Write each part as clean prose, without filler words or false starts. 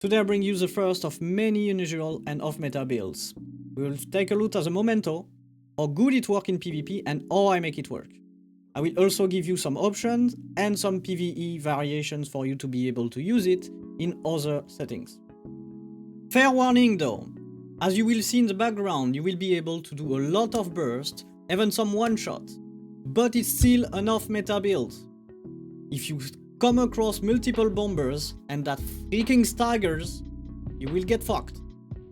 Today I bring you the first of many unusual and off-meta builds. We will take a look at the Memento, how good it works in PvP and how I make it work. I will also give you some options and some PvE variations for you to be able to use it in other settings. Fair warning though, as you will see in the background, you will be able to do a lot of bursts, even some one-shot, but it's still an off-meta build. If you come across multiple bombers and that freaking staggers, you will get fucked.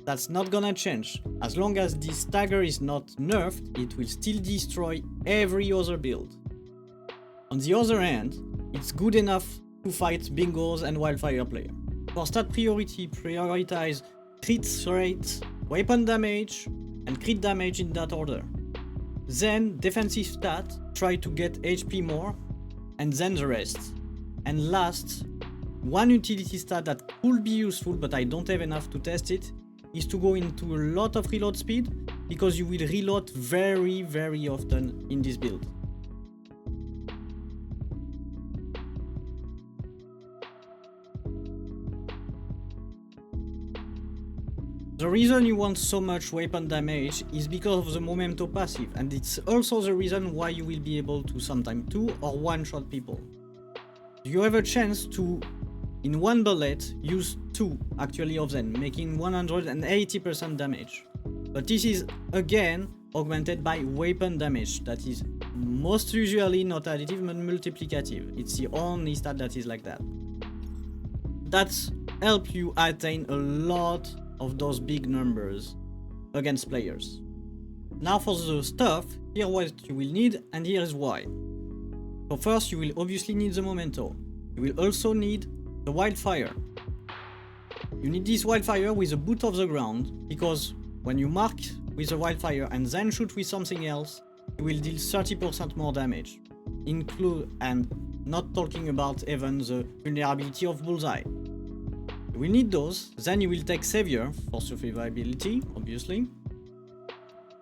That's not gonna change. As long as this stagger is not nerfed, it will still destroy every other build. On the other hand, it's good enough to fight bingos and wildfire player. For stat priority, prioritize crit rate, weapon damage, and crit damage in that order. Then defensive stat, try to get HP more, and then the rest. And last, one utility stat that could be useful but I don't have enough to test it, is to go into a lot of reload speed, because you will reload very often in this build. The reason you want so much weapon damage is because of the Memento passive, and it's also the reason why you will be able to sometimes 2 or 1-shot people. You have a chance to, in one bullet, use 2 actually of them, making 180% damage. But this is again augmented by weapon damage that is most usually not additive but multiplicative. It's the only stat that is like that. That's help you attain a lot of those big numbers against players. Now for the stuff, here what you will need and here is why. So first you will obviously need the Memento. You will also need the wildfire. You need this wildfire with a boot of the ground, because when you mark with the wildfire and then shoot with something else, you will deal 30% more damage. And not talking about even the vulnerability of bullseye. You will need those, then you will take Savior for survivability, obviously.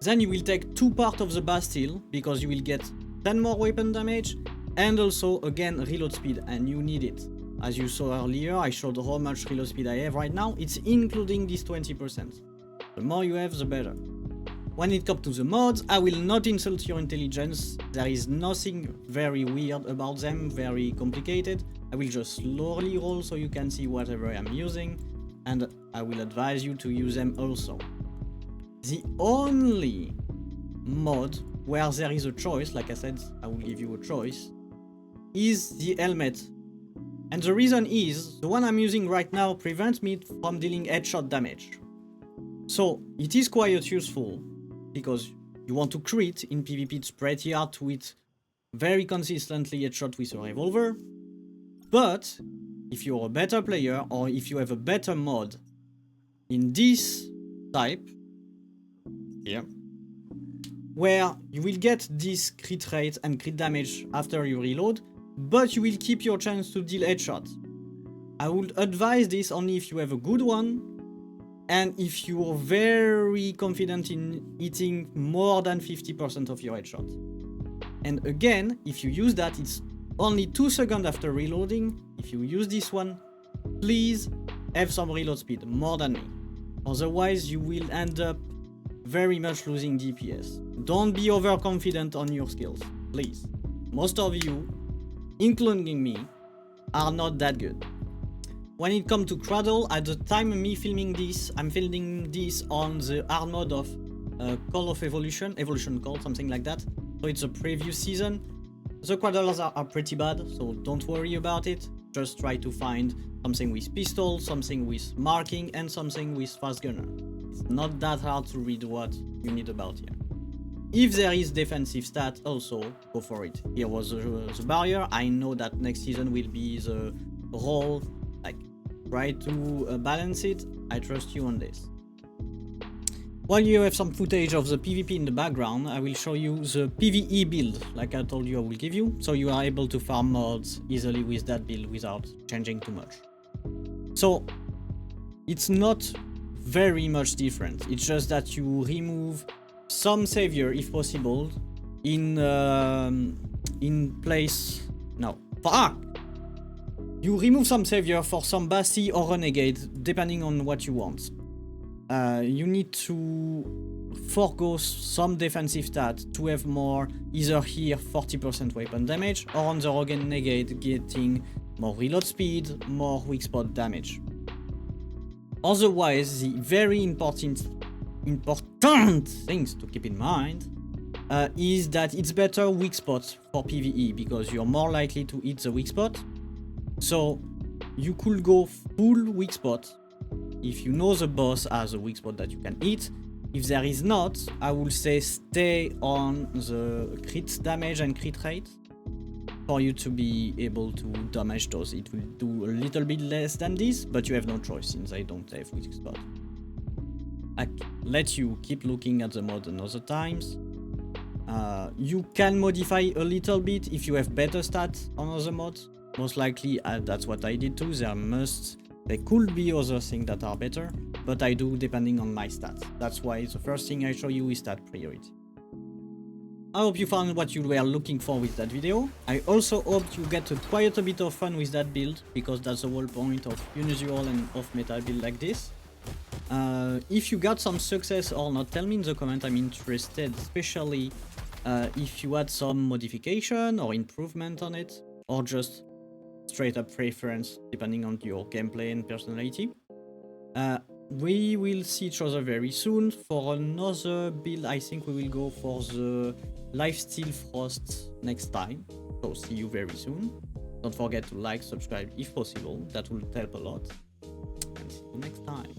Then you will take 2 parts of the Bastille, because you will get 10 more weapon damage, and also again reload speed, and you need it. As you saw earlier, I showed how much reload speed I have right now, it's including this 20%. The more you have, the better. When it comes to the mods, I will not insult your intelligence, there is nothing very weird about them, very complicated. I will just slowly roll so you can see whatever I'm using, and I will advise you to use them also. The only mod where there is a choice, like I said, I will give you a choice, is the helmet. And the reason is, the one I'm using right now prevents me from dealing headshot damage. So it is quite useful, because you want to crit in PvP, it's pretty hard to hit very consistently headshot with a revolver. But if you're a better player, or if you have a better mod in this type, here, where you will get this crit rate and crit damage after you reload, but you will keep your chance to deal headshots. I would advise this only if you have a good one, and if you're very confident in hitting more than 50% of your headshot. And again, if you use that, it's only 2 seconds after reloading. If you use this one, please have some reload speed, more than me. Otherwise, you will end up very much losing DPS. Don't be overconfident on your skills, please. Most of you, including me, are not that good. When it comes to Cradle, at the time of me filming this, I'm filming this on the hard mode of Call of Evolution Call, something like that. So it's a previous season. The Cradles are pretty bad, so don't worry about it. Just try to find something with pistol, something with marking, and something with fast gunner. It's not that hard to read what you need about here. If there is defensive stat also, go for it. Here was the barrier. I know that next season will be the role, like try to balance it. I trust you on this. While you have some footage of the PvP in the background, I will show you the PvE build, like I told you I will give you, so you are able to farm mods easily with that build without changing too much. So, it's not very much different, it's just that you remove some savior if possible in place... No. You remove some savior for some Basi or Renegade, depending on what you want. You need to forgo some defensive stat to have more, either here 40% weapon damage, or on the Renegade getting more reload speed, more weak spot damage. Otherwise, the very important things to keep in mind is that it's better weak spot for PvE, because you're more likely to hit the weak spot. So you could go full weak spot if you know the boss has a weak spot that you can hit. If there is not, I will say stay on the crit damage and crit rate for you to be able to damage those. It will do a little bit less than this, but you have no choice since I don't have weak spot. I let you keep looking at the mod another times. You can modify a little bit if you have better stats on other mods. Most likely that's what I did too. There could be other things that are better, but I do depending on my stats. That's why the first thing I show you is stat priority. I hope you found what you were looking for with that video. I also hope you get quite a bit of fun with that build, because that's the whole point of unusual and off-meta build like this. If you got some success or not, tell me in the comment. I'm interested, especially if you had some modification or improvement on it, or just straight up preference depending on your gameplay and personality. We will see each other very soon for another build. I think we will go for the Lifesteal Frost next time. So see you very soon. Don't forget to like, subscribe if possible. That will help a lot. And see you next time.